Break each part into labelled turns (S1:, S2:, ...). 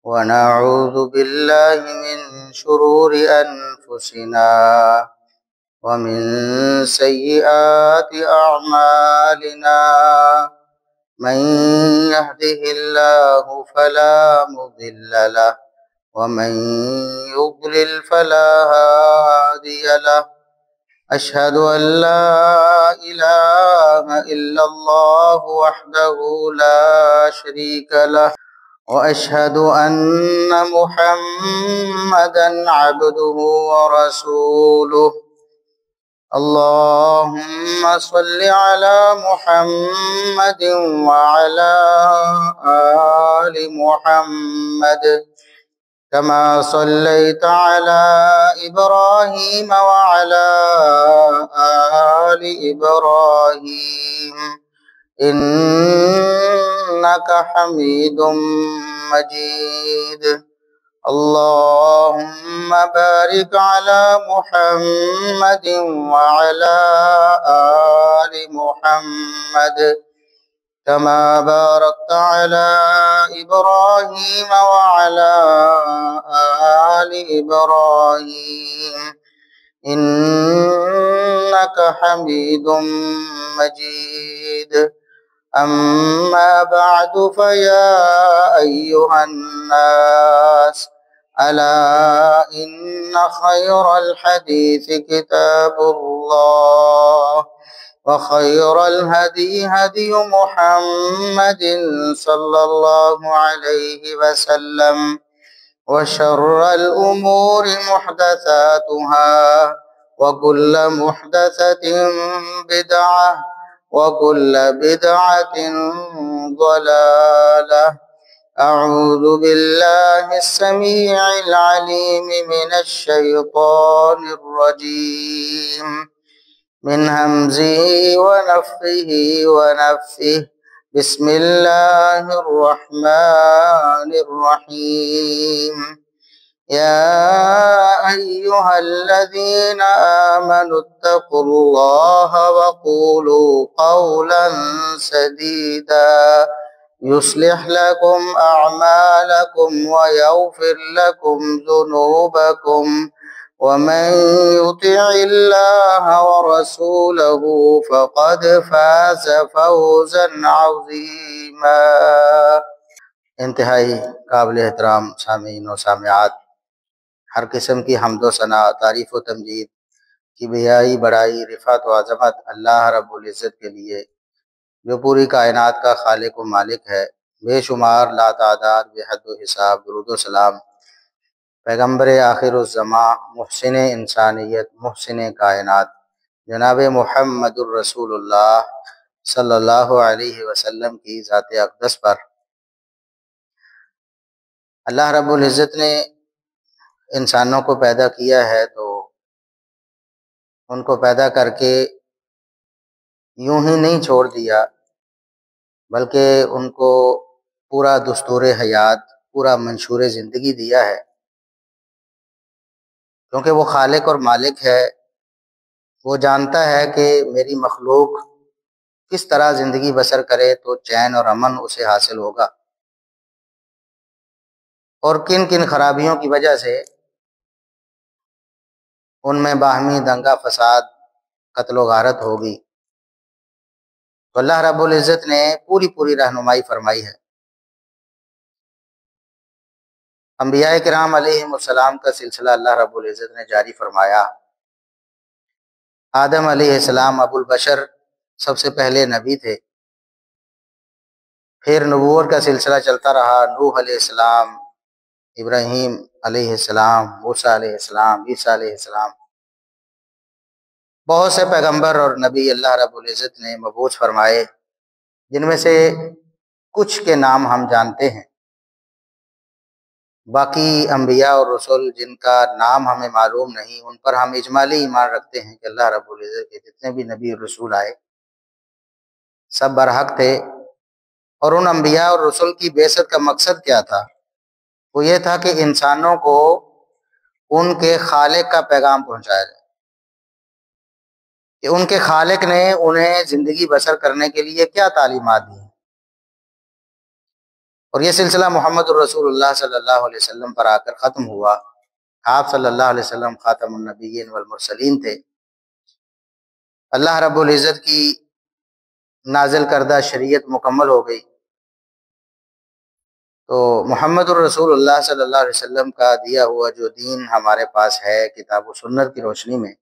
S1: ونعوذ بالله من شرور أنفسنا ومن سيئات أعمالنا من يهده الله فلا مضل له ومن يضلل فلا هادي له أشهد أن لا إله إلا الله وحده لا شريك له وأشهد أن محمدا عبده ورسوله اللهم صل على محمد وعلى آل محمد كما صليت على إبراهيم وعلى آل إبراهيم إنك حميد مجيد اللهم بارك على محمد وعلى آل محمد كما باركت على إبراهيم وعلى آل إبراهيم إنك حميد مجيد أما بعد فيا أيها الناس ألا إن خير الحديث كتاب الله وخير الهدي هدي محمد صلى الله عليه وسلم وشر الأمور محدثاتها وكل محدثة بدعة وكل بدعة ضلالة أعوذ بالله السميع العليم من الشيطان الرجيم من همزه ونفخه ونفثه بسم الله الرحمن الرحيم يا أيها الذين آمنوا اتقوا الله وقولوا قولا سديدا يصلح لكم أعمالكم ويغفر لكم ذنوبكم ومن يطع الله ورسوله فقد فاز فوزا عظيما۔ انتہائی قابل احترام سامعین و سامعات، ہر قسم کی حمد و ثنا، تعریف و تمجید کی بہائی بڑائی، رفعت و عظمت اللہ رب العزت کے لیے جو پوری کائنات کا خالق و مالک ہے۔ بے شمار لا تعداد بے حد و حساب درود و سلام پیغمبر آخر الزماں، محسن انسانیت، محسن کائنات، جناب محمد الرسول اللہ صلی اللہ علیہ وسلم کی ذات اقدس پر۔ اللہ رب العزت نے انسانوں کو پیدا کیا ہے تو ان کو پیدا کر کے یوں ہی نہیں چھوڑ دیا، بلکہ ان کو پورا دستور حیات، پورا منشور زندگی دیا ہے، کیونکہ وہ خالق اور مالک ہے۔ وہ جانتا ہے کہ میری مخلوق کس طرح زندگی بسر کرے تو چین اور امن اسے حاصل ہوگا، اور کن کن خرابیوں کی وجہ سے ان میں باہمی دنگا فساد، قتل و غارت ہوگی۔ تو اللہ رب العزت نے پوری رہنمائی فرمائی ہے۔ انبیاء کرام علیہم السلام کا سلسلہ اللہ رب العزت نے جاری فرمایا۔ آدم علیہ السلام ابو البشر سب سے پہلے نبی تھے، پھر نبوت کا سلسلہ چلتا رہا، نوح علیہ السلام، ابراہیم علیہ السلام، موسیٰ علیہ السلام، عیسیٰ علیہ السلام، بہت سے پیغمبر اور نبی اللہ رب العزت نے مبعوث فرمائے، جن میں سے کچھ کے نام ہم جانتے ہیں۔ باقی انبیاء اور رسول جن کا نام ہمیں معلوم نہیں، ان پر ہم اجمالی ایمان رکھتے ہیں کہ اللہ رب العزت کے جتنے بھی نبی اور رسول آئے سب برحق تھے، اور ان انبیاء اور رسول کی بعثت کا مقصد کیا تھا؟ وہ یہ تھا کہ انسانوں کو ان کے خالق کا پیغام پہنچایا جائے، کہ ان کے خالق نے انہیں زندگی بسر کرنے کے لیے کیا تعلیمات دی ہیں۔ اور یہ سلسلہ محمد الرسول اللہ صلی اللہ علیہ وسلم پر آ کر ختم ہوا۔ آپ صلی اللہ علیہ وسلم خاتم النبیین والمرسلین تھے۔ اللہ رب العزت کی نازل کردہ شریعت مکمل ہو گئی، تو محمد الرسول اللہ صلی اللہ علیہ وسلم کا دیا ہوا جو دین ہمارے پاس ہے کتاب و سنت کی روشنی میں،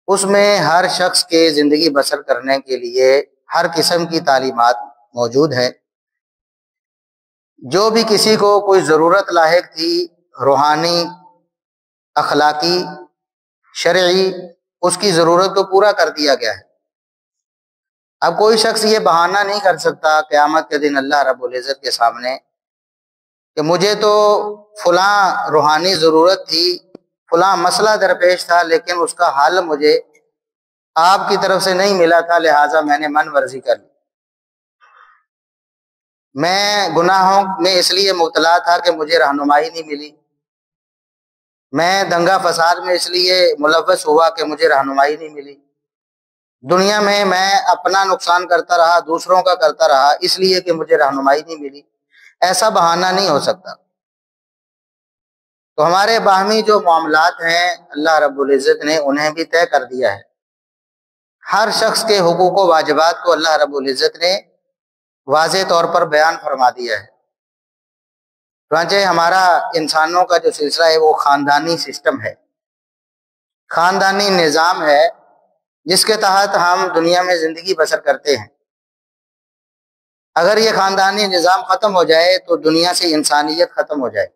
S1: اس میں ہر شخص کے زندگی بسر کرنے کے لیے ہر قسم کی تعلیمات موجود ہیں۔ جو بھی کسی کو کوئی ضرورت لاحق تھی، روحانی، اخلاقی، شرعی، اس کی ضرورت کو پورا کر دیا گیا ہے۔ اب کوئی شخص یہ بہانہ نہیں کر سکتا قیامت کے دن اللہ رب العزت کے سامنے کہ مجھے تو فلاں روحانی ضرورت تھی، فلاں مسئلہ درپیش تھا، لیکن اس کا حل مجھے آپ کی طرف سے نہیں ملا تھا، لہٰذا میں نے من ورزی کر لی۔ میں گناہوں میں اس لیے مبتلا تھا کہ مجھے رہنمائی نہیں ملی، میں دنگا فساد میں اس لیے ملوث ہوا کہ مجھے رہنمائی نہیں ملی، دنیا میں اپنا نقصان کرتا رہا، دوسروں کا کرتا رہا، اس لیے کہ مجھے رہنمائی نہیں ملی۔ ایسا بہانہ نہیں ہو سکتا۔ تو ہمارے باہمی جو معاملات ہیں اللہ رب العزت نے انہیں بھی طے کر دیا ہے۔ ہر شخص کے حقوق و واجبات کو اللہ رب العزت نے واضح طور پر بیان فرما دیا ہے۔ چنانچہ ہمارا انسانوں کا جو سلسلہ ہے وہ خاندانی سسٹم ہے، خاندانی نظام ہے، جس کے تحت ہم دنیا میں زندگی بسر کرتے ہیں۔ اگر یہ خاندانی نظام ختم ہو جائے تو دنیا سے انسانیت ختم ہو جائے۔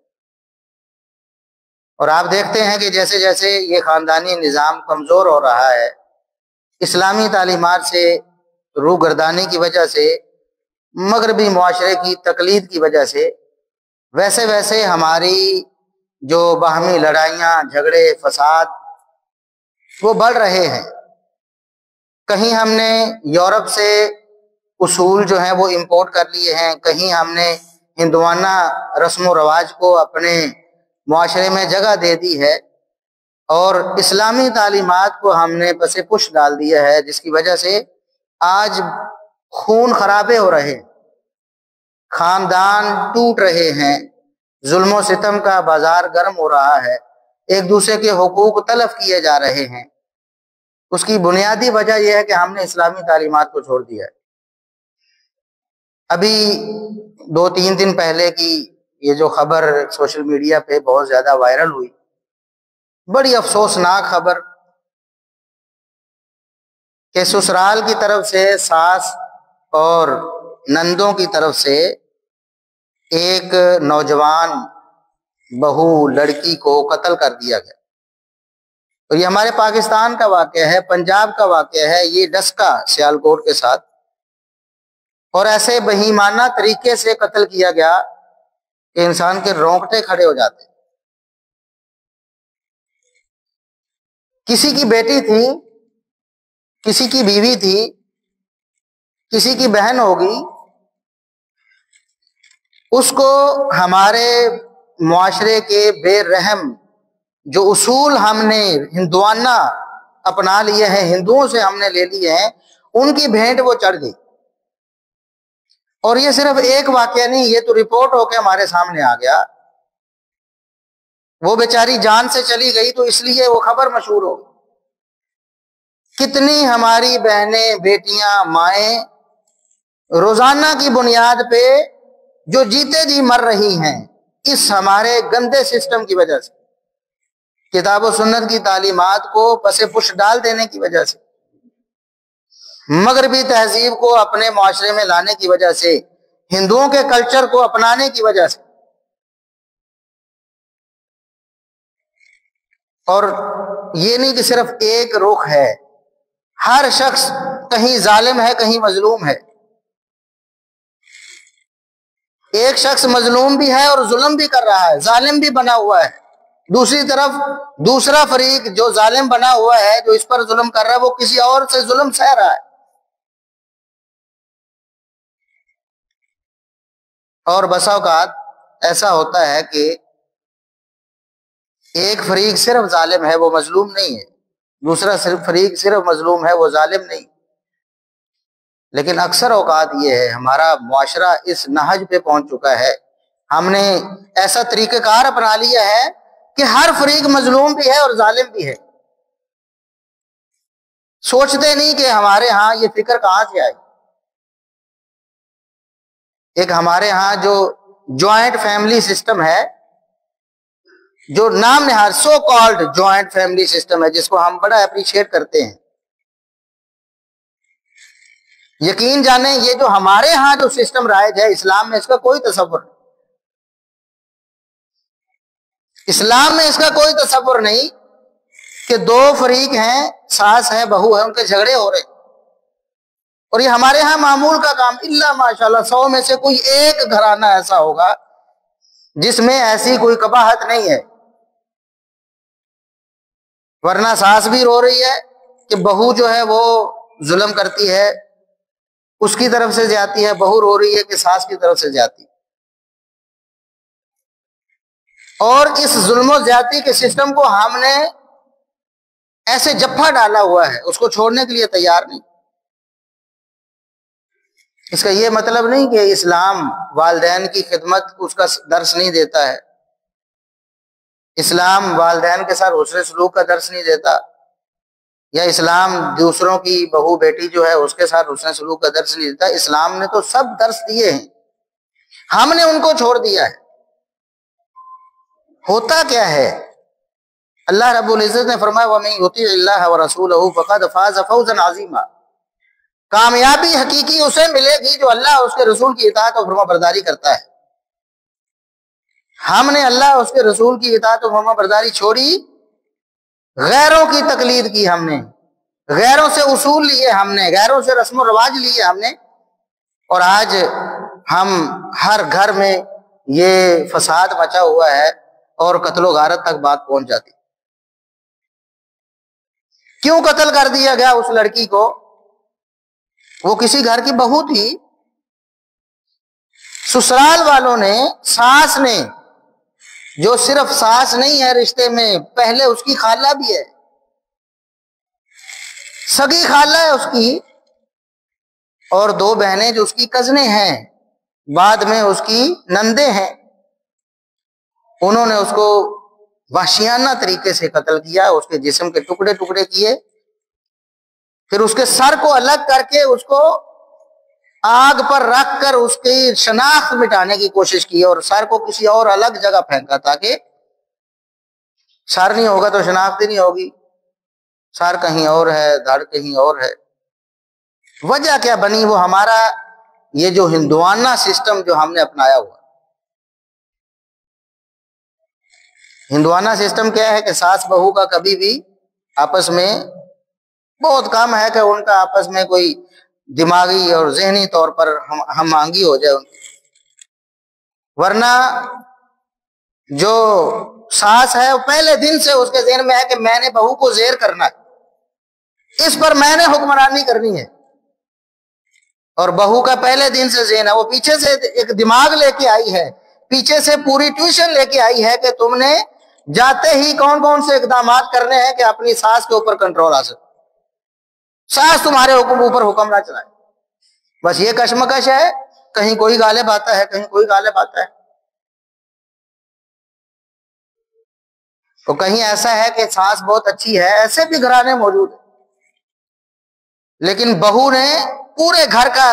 S1: اور آپ دیکھتے ہیں کہ جیسے جیسے یہ خاندانی نظام کمزور ہو رہا ہے، اسلامی تعلیمات سے روگردانی کی وجہ سے، مغربی معاشرے کی تقلید کی وجہ سے، ویسے ویسے ہماری جو باہمی لڑائیاں، جھگڑے، فساد وہ بڑھ رہے ہیں۔ کہیں ہم نے یورپ سے اصول جو ہیں وہ امپورٹ کر لیے ہیں، کہیں ہم نے ہندوانہ رسم و رواج کو اپنے معاشرے میں جگہ دے دی ہے، اور اسلامی تعلیمات کو ہم نے پس پش ڈال دیا ہے، جس کی وجہ سے آج خون خرابے ہو رہے ہیں، خاندان ٹوٹ رہے ہیں، ظلم و ستم کا بازار گرم ہو رہا ہے، ایک دوسرے کے حقوق تلف کیے جا رہے ہیں۔ اس کی بنیادی وجہ یہ ہے کہ ہم نے اسلامی تعلیمات کو چھوڑ دیا ہے۔ ابھی 2-3 دن پہلے کی یہ جو خبر سوشل میڈیا پہ بہت زیادہ وائرل ہوئی، بڑی افسوسناک خبر کہ سسرال کی طرف سے ساس اور نندوں کی طرف سے ایک نوجوان بہو لڑکی کو قتل کر دیا گیا۔ اور یہ ہمارے پاکستان کا واقعہ ہے، پنجاب کا واقعہ ہے، یہ ڈسکا سیالکوٹ کے ساتھ، اور ایسے بہیمانہ طریقے سے قتل کیا گیا کہ انسان کے رونگٹے کھڑے ہو جاتے۔ کسی کی بیٹی تھی، کسی کی بیوی تھی، کسی کی بہن ہوگی، اس کو ہمارے معاشرے کے بے رحم جو اصول ہم نے ہندوانہ اپنا لیے ہیں، ہندوؤں سے ہم نے لے لیے ہیں، ان کی بھینٹ وہ چڑھ گئی۔ اور یہ صرف ایک واقعہ نہیں، یہ تو رپورٹ ہو کے ہمارے سامنے آ گیا۔ وہ بیچاری جان سے چلی گئی تو اس لیے وہ خبر مشہور ہو گئی۔ کتنی ہماری بہنیں، بیٹیاں، مائیں روزانہ کی بنیاد پہ جو جیتے جی مر رہی ہیں، اس ہمارے گندے سسٹم کی وجہ سے، کتاب و سنت کی تعلیمات کو پس پش ڈال دینے کی وجہ سے، مغربی تہذیب کو اپنے معاشرے میں لانے کی وجہ سے، ہندوؤں کے کلچر کو اپنانے کی وجہ سے۔ اور یہ نہیں کہ صرف ایک رخ ہے، ہر شخص کہیں ظالم ہے، کہیں مظلوم ہے۔ ایک شخص مظلوم بھی ہے اور ظلم بھی کر رہا ہے، ظالم بھی بنا ہوا ہے، دوسری طرف دوسرا فریق جو ظالم بنا ہوا ہے، جو اس پر ظلم کر رہا ہے، وہ کسی اور سے ظلم سہ رہا ہے۔ اور بسا اوقات ایسا ہوتا ہے کہ ایک فریق صرف ظالم ہے، وہ مظلوم نہیں ہے، دوسرا صرف فریق صرف مظلوم ہے، وہ ظالم نہیں۔ لیکن اکثر اوقات یہ ہے ہمارا معاشرہ اس نہج پہ پہنچ چکا ہے، ہم نے ایسا طریقہ کار اپنا لیا ہے کہ ہر فریق مظلوم بھی ہے اور ظالم بھی ہے۔ سوچتے نہیں کہ ہمارے ہاں یہ فکر کہاں سے آئی۔ ایک ہمارے ہاں جو جوائنٹ فیملی سسٹم ہے، جو نام نہاد so called joint family system ہے، جس کو ہم بڑا اپریشیٹ کرتے ہیں، یقین جانیں یہ جو ہمارے ہاں جو سسٹم رائج ہے، اسلام میں اس کا کوئی تصور نہیں۔ اسلام میں اس کا کوئی تصور نہیں کہ دو فریق ہیں، ساس ہے بہو ہے، ان کے جھگڑے ہو رہے، اور یہ ہمارے ہاں معمول کا کام۔ الا ماشاءاللہ 100 میں سے کوئی ایک گھرانہ ایسا ہوگا جس میں ایسی کوئی قباحت نہیں ہے، ورنہ ساس بھی رو رہی ہے کہ بہو جو ہے وہ ظلم کرتی ہے، اس کی طرف سے جاتی ہے، بہو رو رہی ہے کہ ساس کی طرف سے جاتی ہے۔ اور اس ظلم و زیادتی کے سسٹم کو ہم نے ایسے جپھا ڈالا ہوا ہے، اس کو چھوڑنے کے لیے تیار نہیں۔ اس کا یہ مطلب نہیں کہ اسلام والدین کی خدمت اس کا درس نہیں دیتا ہے، اسلام والدین کے ساتھ حسن سلوک کا درس نہیں دیتا، یا اسلام دوسروں کی بہو بیٹی جو ہے اس کے ساتھ حسن سلوک کا درس نہیں دیتا۔ اسلام نے تو سب درس دیے ہیں، ہم نے ان کو چھوڑ دیا ہے۔ ہوتا کیا ہے؟ اللہ رب العزت نے فرمایا وَمَن يُطِعِ اللَّهَ وَرَسُولَهُ فَقَدْ فَازَ فَوْزًا عَظِيمًا، کامیابی حقیقی اسے ملے گی جو اللہ اور اس کے رسول کی اطاعت اور فرما برداری کرتا ہے۔ ہم نے اللہ اور اس کے رسول کی اطاعت اور فرما برداری چھوڑی، غیروں کی تقلید کی ہم نے، غیروں سے اصول لیے ہم نے، غیروں سے رسم و رواج لیے ہم نے، اور آج ہم ہر گھر میں یہ فساد مچا ہوا ہے اور قتل و غارت تک بات پہنچ جاتی۔ کیوں قتل کر دیا گیا اس لڑکی کو؟ وہ کسی گھر کی بہو تھی، سسرال والوں نے، ساس نے، جو صرف ساس نہیں ہے رشتے میں، پہلے اس کی خالہ بھی ہے، سگی خالہ ہے اس کی، اور 2 بہنیں جو اس کی کزنیں ہیں، بعد میں اس کی نندیں ہیں، انہوں نے اس کو وحشیانہ طریقے سے قتل کیا، اس کے جسم کے ٹکڑے ٹکڑے کیے، پھر اس کے سر کو الگ کر کے اس کو آگ پر رکھ کر اس کی شناخت مٹانے کی کوشش کی، اور سر کو کسی اور الگ جگہ پھینکا تاکہ سر نہیں ہوگا تو شناخت ہی نہیں ہوگی، سر کہیں اور ہے، دھڑ کہیں اور ہے۔ وجہ کیا بنی؟ وہ ہمارا یہ جو ہندوانہ سسٹم جو ہم نے اپنایا ہوا۔ ہندوانہ سسٹم کیا ہے کہ ساس بہو کا کبھی بھی آپس میں بہت کم ہے کہ ان کا آپس میں کوئی دماغی اور ذہنی طور پر ہم آہنگی ہو جائے، ورنہ جو ساس ہے وہ پہلے دن سے اس کے ذہن میں ہے کہ میں نے بہو کو زیر کرنا ہے، اس پر میں نے حکمرانی کرنی ہے، اور بہو کا پہلے دن سے ذہن ہے، وہ پیچھے سے ایک دماغ لے کے آئی ہے، پیچھے سے پوری ٹیوشن لے کے آئی ہے کہ تم نے جاتے ہی کون کون سے اقدامات کرنے ہیں کہ اپنی ساس کے اوپر کنٹرول حاصل، ساس تمہارے اوپر حکم نہ چلائے۔ بس یہ کشمکش ہے، کہیں کوئی غالب آتا ہے، کہیں کوئی غالب آتا ہے، تو کہیں ایسا ہے کہ ساس بہت اچھی ہے، ایسے بھی گھرانے موجود ہیں، لیکن بہو نے پورے گھر کا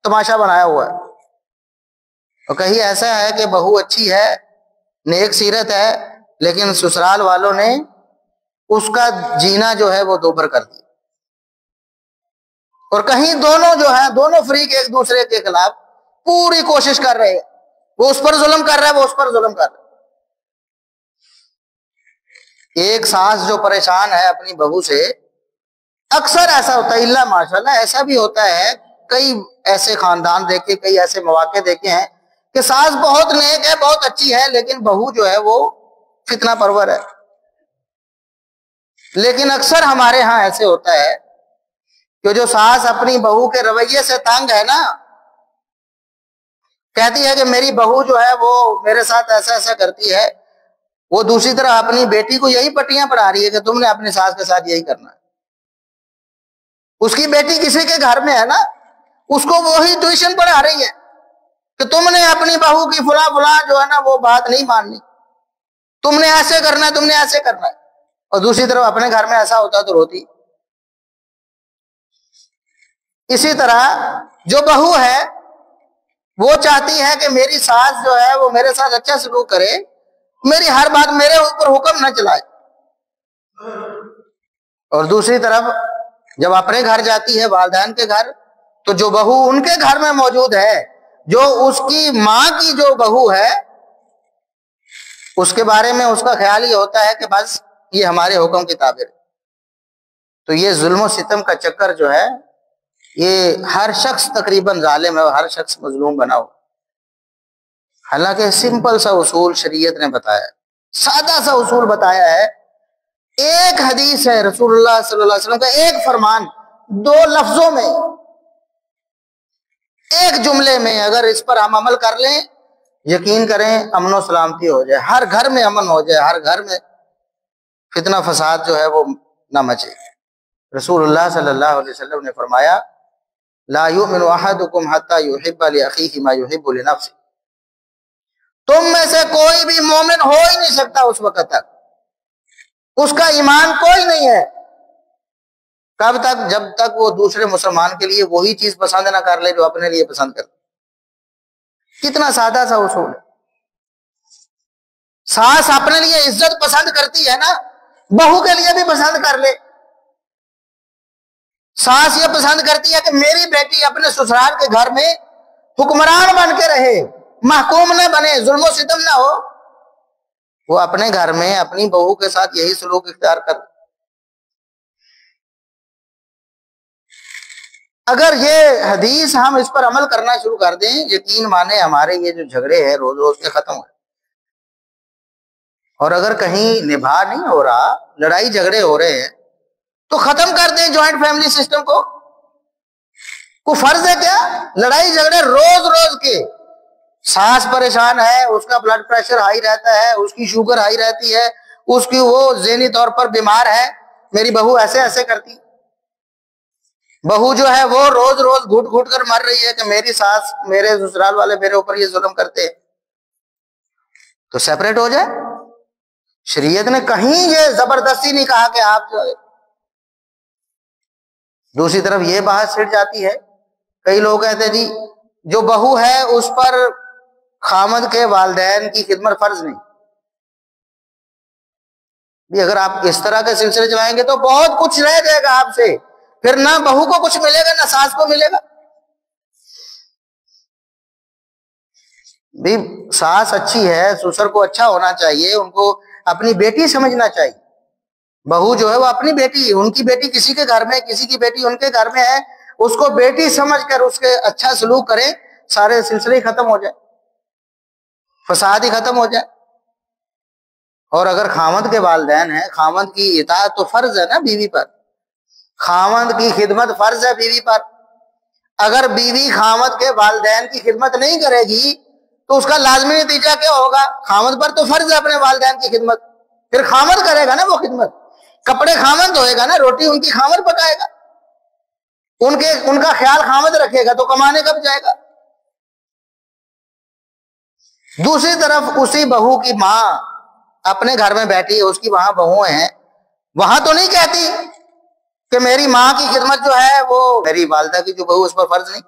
S1: تماشا بنایا ہوا ہے، اور کہیں ایسا ہے کہ بہو اچھی ہے، نیک سیرت ہے، لیکن سسرال والوں نے اس کا جینا جو ہے وہ دوبر کر دیا، اور کہیں دونوں جو ہیں، دونوں فریق ایک دوسرے کے خلاف پوری کوشش کر رہے ہیں، وہ اس پر ظلم کر رہا ہے، وہ اس پر ظلم کر رہا ہے۔ ایک ساس جو پریشان ہے اپنی بہو سے، اکثر ایسا ہوتا ہے، اللہ ماشاءاللہ ایسا بھی ہوتا ہے، کئی ایسے خاندان دیکھے، کئی ایسے مواقع دیکھے ہیں کہ ساس بہت نیک ہے، بہت اچھی ہے، لیکن بہو جو ہے وہ فتنہ پرور ہے۔ لیکن اکثر ہمارے ہاں ایسے ہوتا ہے کہ جو ساس اپنی بہو کے رویے سے تنگ ہے نا، کہتی ہے کہ میری بہو جو ہے وہ میرے ساتھ ایسا ایسا کرتی ہے، وہ دوسری طرح اپنی بیٹی کو یہی پٹیاں پڑھا رہی ہے کہ تم نے اپنی ساس کے ساتھ یہی کرنا ہے۔ اس کی بیٹی کسی کے گھر میں ہے نا، اس کو وہی ٹیوشن پڑھا رہی ہے کہ تم نے اپنی بہو کی فلاں فلاں جو ہے نا وہ بات نہیں ماننی، تم نے ایسے کرنا ہے، تم نے ایسے کرنا ہے، اور دوسری طرف اپنے گھر میں ایسا ہوتا تو روتی۔ اسی طرح جو بہو ہے وہ چاہتی ہے کہ میری ساس جو ہے وہ میرے ساتھ اچھا سلوک کرے، میری ہر بات میرے اوپر حکم نہ چلائے، اور دوسری طرف جب اپنے گھر جاتی ہے والدین کے گھر تو جو بہو ان کے گھر میں موجود ہے، جو اس کی ماں کی جو بہو ہے، اس کے بارے میں اس کا خیال یہ ہوتا ہے کہ بس یہ ہمارے حکم کی تابع ہے۔ تو یہ ظلم و ستم کا چکر جو ہے یہ ہر شخص تقریباً ظالم ہے اور ہر شخص مظلوم بنا ہو، حالانکہ سمپل سا اصول شریعت نے بتایا ہے، سادہ سا اصول بتایا ہے۔ ایک حدیث ہے رسول اللہ صلی اللہ علیہ وسلم کا، ایک فرمان، 2 لفظوں میں، ایک جملے میں اگر اس پر ہم عمل کر لیں، یقین کریں امن و سلامتی ہو جائے، ہر گھر میں امن ہو جائے، ہر گھر میں فتنہ فساد جو ہے وہ نہ مچے۔ رسول اللہ صلی اللہ علیہ وسلم نے فرمایا لا یؤمن احدکم حتی یحب لاخیہ ما یحب لنفسہ، تم میں سے کوئی بھی مومن ہو ہی نہیں سکتا اس وقت تک، اس کا ایمان کوئی نہیں ہے، کب تک؟ جب تک وہ دوسرے مسلمان کے لیے وہی چیز پسند نہ کر لے جو اپنے لیے پسند کرے۔ کتنا سادہ سا اصول ہے۔ ساس اپنے لیے عزت پسند کرتی ہے نا، بہو کے لیے بھی پسند کر لے۔ ساس یہ پسند کرتی ہے کہ میری بیٹی اپنے سسرال کے گھر میں حکمران بن کے رہے، محکوم نہ بنے، ظلم و ستم نہ ہو، وہ اپنے گھر میں اپنی بہو کے ساتھ یہی سلوک اختیار کر۔ اگر یہ حدیث ہم اس پر عمل کرنا شروع کر دیں، یقین مانے ہمارے یہ جو جھگڑے ہیں روز روز کے ختم ہو۔ اور اگر کہیں نبھا نہیں ہو رہا، لڑائی جھگڑے ہو رہے ہیں، تو ختم کر دیں جوائنٹ فیملی سسٹم کو فرض ہے کیا؟ لڑائی جھگڑے روز روز کے، ساس پریشان ہے، اس کا بلڈ پریشر ہائی رہتا ہے، اس کی شوگر ہائی رہتی ہے، اس کی وہ ذہنی طور پر بیمار ہے، میری بہو ایسے ایسے کرتی، بہو جو ہے وہ روز روز گھٹ گھٹ کر مر رہی ہے کہ میری ساس، میرے سسرال والے میرے اوپر یہ ظلم کرتے ہیں، تو سیپریٹ ہو جائے۔ شریعت نے کہیں یہ زبردستی نہیں کہا کہ آپ جو ہے۔ دوسری طرف یہ بات چھڑ جاتی ہے، کئی لوگ کہتے ہیں جی جو بہو ہے اس پر خامد کے والدین کی خدمت فرض نہیں۔ بھی اگر آپ اس طرح کے سلسلے چلائیں گے تو بہت کچھ رہ جائے گا آپ سے، پھر نہ بہو کو کچھ ملے گا نہ ساس کو ملے گا۔ بھی ساس اچھی ہے، سسر کو اچھا ہونا چاہیے، ان کو اپنی بیٹی سمجھنا چاہیے۔ بہو جو ہے وہ اپنی بیٹی، ان کی بیٹی کسی کے گھر میں، کسی کی بیٹی ان کے گھر میں ہے، اس کو بیٹی سمجھ کر اس کے اچھا سلوک کریں، سارے سلسلے ہی ختم ہو جائے، فساد ہی ختم ہو جائے۔ اور اگر خاوند کے والدین ہیں، خاوند کی اطاعت تو فرض ہے نا بیوی پر، خاوند کی خدمت فرض ہے بیوی پر۔ اگر بیوی خاوند کے والدین کی خدمت نہیں کرے گی تو اس کا لازمی نتیجہ کیا ہوگا؟ خاوند پر تو فرض ہے اپنے والدین کی خدمت، پھر خاوند کرے گا نا وہ خدمت، کپڑے خاوند دھوئے گا نا، روٹی ان کی خاوند پکائے گا، ان کا خیال خاوند رکھے گا، تو کمانے کب جائے گا؟ دوسری طرف اسی بہو کی ماں اپنے گھر میں بیٹھی ہے، اس کی وہاں بہویں ہیں، وہاں تو نہیں کہتی کہ میری ماں کی خدمت جو ہے وہ میری والدہ کی جو بہو اس پر فرض نہیں۔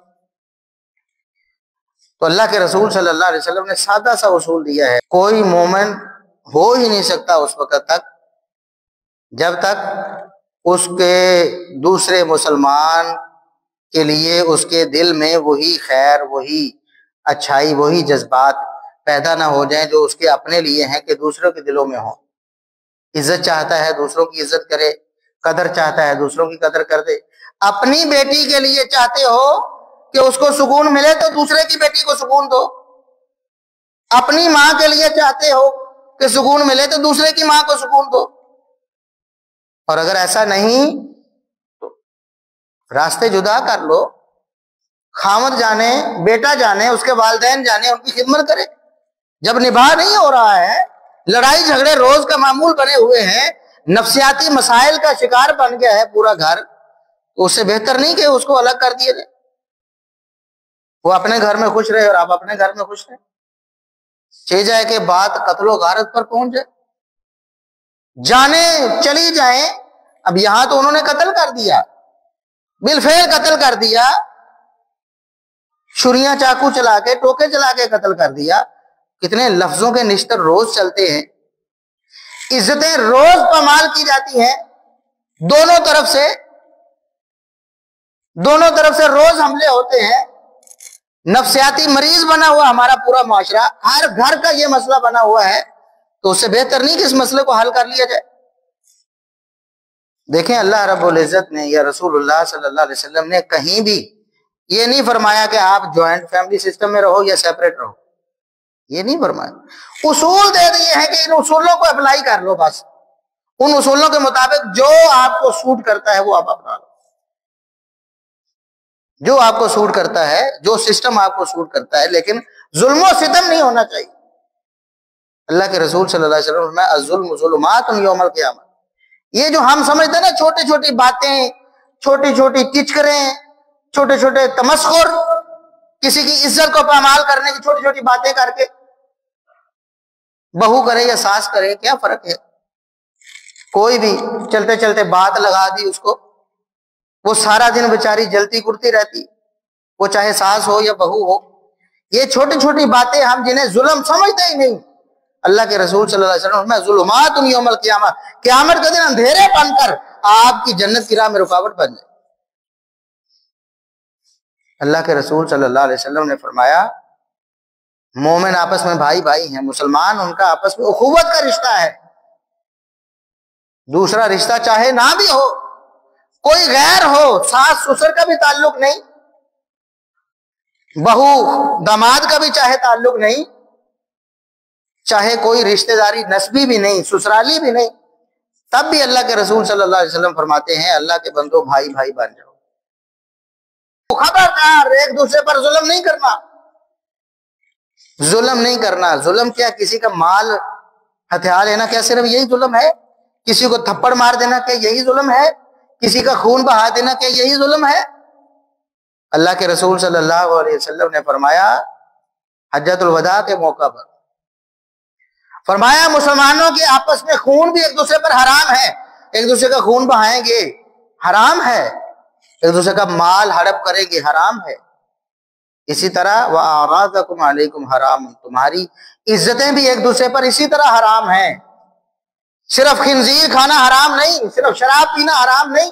S1: تو اللہ کے رسول صلی اللہ علیہ وسلم نے سادہ سا اصول دیا ہے، کوئی مومن ہو ہی نہیں سکتا اس وقت تک جب تک اس کے دوسرے مسلمان کے لیے اس کے دل میں وہی خیر، وہی اچھائی، وہی جذبات پیدا نہ ہو جائیں جو اس کے اپنے لیے ہیں کہ دوسروں کے دلوں میں ہوں۔ عزت چاہتا ہے دوسروں کی عزت کرے، قدر چاہتا ہے دوسروں کی قدر کر دے۔ اپنی بیٹی کے لیے چاہتے ہو کہ اس کو سکون ملے تو دوسرے کی بیٹی کو سکون دو، اپنی ماں کے لیے چاہتے ہو کہ سکون ملے تو دوسرے کی ماں کو سکون دو۔ اور اگر ایسا نہیں تو راستے جدا کر لو، خاوند جانے، بیٹا جانے، اس کے والدین جانے، ان کی خدمت کرے۔ جب نباہ نہیں ہو رہا ہے، لڑائی جھگڑے روز کا معمول بنے ہوئے ہیں، نفسیاتی مسائل کا شکار بن گیا ہے پورا گھر، تو اس سے بہتر نہیں کہ اس کو الگ کر دیا جائے۔ وہ اپنے گھر میں خوش رہے اور آپ اپنے گھر میں خوش رہے، چہ جائے کہ بات قتل و غارت پر پہنچ جائے، جانے چلی جائیں۔ اب یہاں تو انہوں نے قتل کر دیا، بالفعل قتل کر دیا، چھریاں چاقو چلا کے ٹوکے چلا کے قتل کر دیا۔ کتنے لفظوں کے نشتر روز چلتے ہیں، عزتیں روز پامال کی جاتی ہیں، دونوں طرف سے روز حملے ہوتے ہیں۔ نفسیاتی مریض بنا ہوا ہمارا پورا معاشرہ، ہر گھر کا یہ مسئلہ بنا ہوا ہے، تو اس سے بہتر نہیں کہ اس مسئلے کو حل کر لیا جائے۔ دیکھیں اللہ رب العزت نے یا رسول اللہ صلی اللہ علیہ وسلم نے کہیں بھی یہ نہیں فرمایا کہ آپ جوائنٹ فیملی سسٹم میں رہو یا سیپریٹ رہو، یہ نہیں فرمایا۔ اصول دے دیے ہیں کہ ان اصولوں کو اپلائی کر لو، بس ان اصولوں کے مطابق جو آپ کو سوٹ کرتا ہے وہ آپ اپنا لو، جو آپ کو سوٹ کرتا ہے، جو سسٹم آپ کو سوٹ کرتا ہے، لیکن ظلم و ستم نہیں ہونا چاہیے۔ اللہ کے رسول صلی اللہ علیہ وسلم نے الظلم ظلمات یوم القیامہ، یہ جو ہم سمجھتے ہیں نا چھوٹی چھوٹی باتیں، چھوٹی چھوٹی ٹچکریں، چھوٹے چھوٹے تمسخر، کسی کی عزت کو پامال کرنے کی چھوٹی چھوٹی باتیں کر کے، بہو کرے یا ساس کرے کیا فرق ہے؟ کوئی بھی چلتے چلتے بات لگا دی اس کو، وہ سارا دن بیچاری جلتی کرتی رہتی، وہ چاہے ساس ہو یا بہو ہو۔ یہ چھوٹی چھوٹی باتیں ہم جنہیں ظلم سمجھتے ہی نہیں، اللہ کے رسول صلی اللہ علیہ وسلم میں ظلمات یوم القیامہ، قیامت کے دن اندھیرے بن کر آپ کی جنت کی راہ میں رکاوٹ بن جائے۔ اللہ کے رسول صلی اللہ علیہ وسلم نے فرمایا مومن آپس میں بھائی بھائی ہیں، مسلمان ان کا آپس میں اخوت کا رشتہ ہے، دوسرا رشتہ چاہے نہ بھی ہو، کوئی غیر ہو، ساس سسر کا بھی تعلق نہیں، بہو داماد کا بھی چاہے تعلق نہیں، چاہے کوئی رشتہ داری نسبی بھی نہیں، سسرالی بھی نہیں، تب بھی اللہ کے رسول صلی اللہ علیہ وسلم فرماتے ہیں اللہ کے بندو بھائی بھائی بن جاؤ۔ خبردار ایک دوسرے پر ظلم نہیں کرنا، ظلم نہیں کرنا۔ ظلم کیا؟ کسی کا مال ہتھیار لینا کیا صرف یہی ظلم ہے؟ کسی کو تھپڑ مار دینا کیا یہی ظلم ہے؟ کسی کا خون بہا دینا کیا یہی ظلم ہے؟ اللہ کے رسول صلی اللہ علیہ وسلم نے فرمایا حجۃ الوداع کے موقع پر، فرمایا مسلمانوں کے آپس میں خون بھی ایک دوسرے پر حرام ہے، ایک دوسرے کا خون بہائیں گے حرام ہے، ایک دوسرے کا مال ہڑپ کریں گے حرام ہے، اسی طرح وَأَعْرَاضَكُمْ عَلَيْكُمْ حرام، تمہاری عزتیں بھی ایک دوسرے پر اسی طرح حرام ہیں۔ صرف خنزیر کھانا حرام نہیں، صرف شراب پینا حرام نہیں،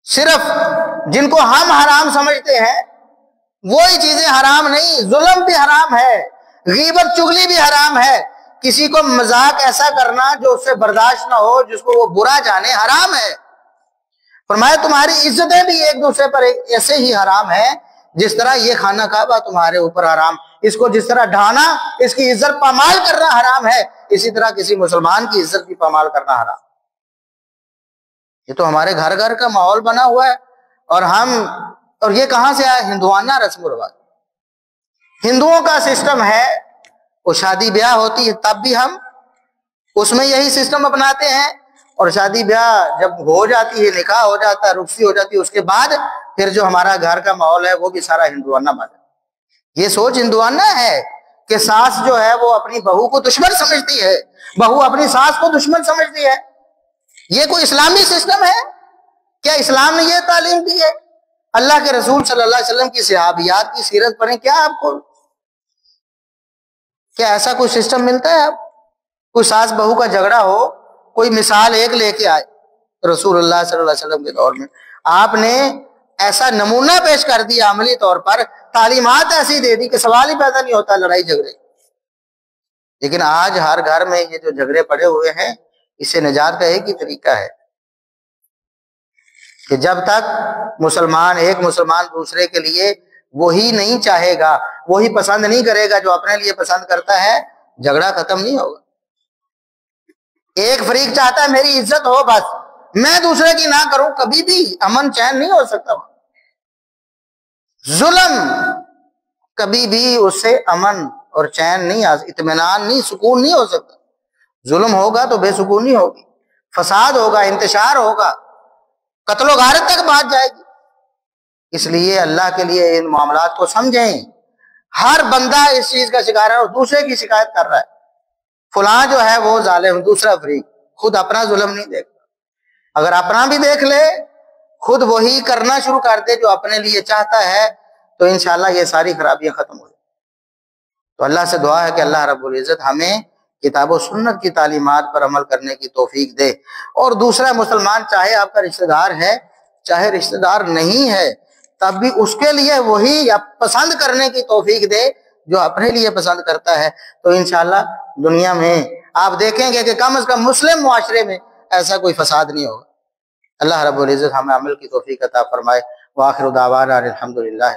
S1: صرف جن کو ہم حرام سمجھتے ہیں وہی چیزیں حرام نہیں، ظلم بھی حرام ہے، غیبت چغلی بھی حرام ہے، کسی کو مذاق ایسا کرنا جو اس سے برداشت نہ ہو، جس کو وہ برا جانے، حرام ہے۔ فرمایا تمہاری عزتیں بھی ایک دوسرے پر ایسے ہی حرام ہیں جس طرح یہ خانہ کعبہ تمہارے اوپر حرام، اس کو جس طرح ڈھانا، اس کی عزت پامال کرنا حرام ہے، اسی طرح کسی مسلمان کی عزت کی پامال کرنا حرام۔ یہ تو ہمارے گھر گھر کا ماحول بنا ہوا ہے، اور یہ کہاں سے آیا؟ ہندوانہ رسم و رواج، ہندوؤں کا سسٹم ہے، وہ شادی بیاہ ہوتی ہے تب بھی ہم اس میں یہی سسٹم اپناتے ہیں، اور شادی بیاہ جب ہو جاتی ہے، نکاح ہو جاتا ہے، رخصتی ہو جاتی ہے، اس کے بعد پھر جو ہمارا گھر کا ماحول ہے وہ بھی سارا ہندوانہ بن جاتا ہے۔ یہ سوچ ہندوانہ ہے کہ ساس جو ہے وہ اپنی بہو کو دشمن سمجھتی ہے، بہو اپنی ساس کو دشمن سمجھتی ہے۔ یہ کوئی اسلامی سسٹم ہے؟ کیا اسلام نے یہ تعلیم دی ہے؟ اللہ کے رسول صلی اللہ علیہ وسلم کی صحابیات کی سیرت پڑھیں، کیا آپ کو کیا ایسا کوئی سسٹم ملتا ہے؟ آپ کوئی ساس بہو کا جھگڑا ہو، کوئی مثال ایک لے کے آئے رسول اللہ صلی اللہ علیہ وسلم کے دور میں، آپ نے ایسا نمونہ پیش کر دیا عملی طور پر، تعلیمات ایسی دے دی کہ سوال ہی پیدا نہیں ہوتا لڑائی جھگڑے۔ لیکن آج ہر گھر میں یہ جو جھگڑے پڑے ہوئے ہیں، اس سے نجات کا ایک ہی طریقہ ہے کہ جب تک ایک مسلمان دوسرے کے لیے وہی نہیں چاہے گا، وہی پسند نہیں کرے گا جو اپنے لیے پسند کرتا ہے، جھگڑا ختم نہیں ہوگا۔ ایک فریق چاہتا ہے میری عزت ہو، بس میں دوسرے کی نہ کروں، کبھی بھی امن چین نہیں ہو سکتا۔ ظلم کبھی بھی اس سے امن اور چین نہیں، اطمینان نہیں، سکون نہیں ہو سکتا۔ ظلم ہوگا تو بے سکونی ہوگی، فساد ہوگا، انتشار ہوگا، قتل و غارت تک بات جائے گی۔ اس لیے اللہ کے لیے ان معاملات کو سمجھیں. ہر بندہ اس چیز کا شکار ہے اور دوسرے کی شکایت کر رہا ہے. فلاں جو ہے وہ ظالم، دوسرا فریق، خود اپنا ظلم نہیں دیکھتا. اگر اپنا بھی دیکھ لے، خود وہی کرنا شروع کر دے جو اپنے لیے چاہتا ہے، تو انشاءاللہ یہ ساری خرابیاں ختم ہو جائیں. تو اللہ سے دعا ہے کہ اللہ رب العزت ہمیں کتاب و سنت کی تعلیمات پر عمل کرنے کی توفیق دے. اور دوسرا مسلمان چاہے آپ کا رشتہ دار ہے چاہے رشتہ دار نہیں ہے، تب بھی اس کے لیے وہی پسند کرنے کی توفیق دے جو اپنے لیے پسند کرتا ہے. تو انشاءاللہ دنیا میں آپ دیکھیں گے کہ کم از کم مسلم معاشرے میں ایسا کوئی فساد نہیں ہوگا. اللہ رب العزت ہمیں عمل کی توفیق عطا فرمائے. وآخر دعوانا الحمدللہ.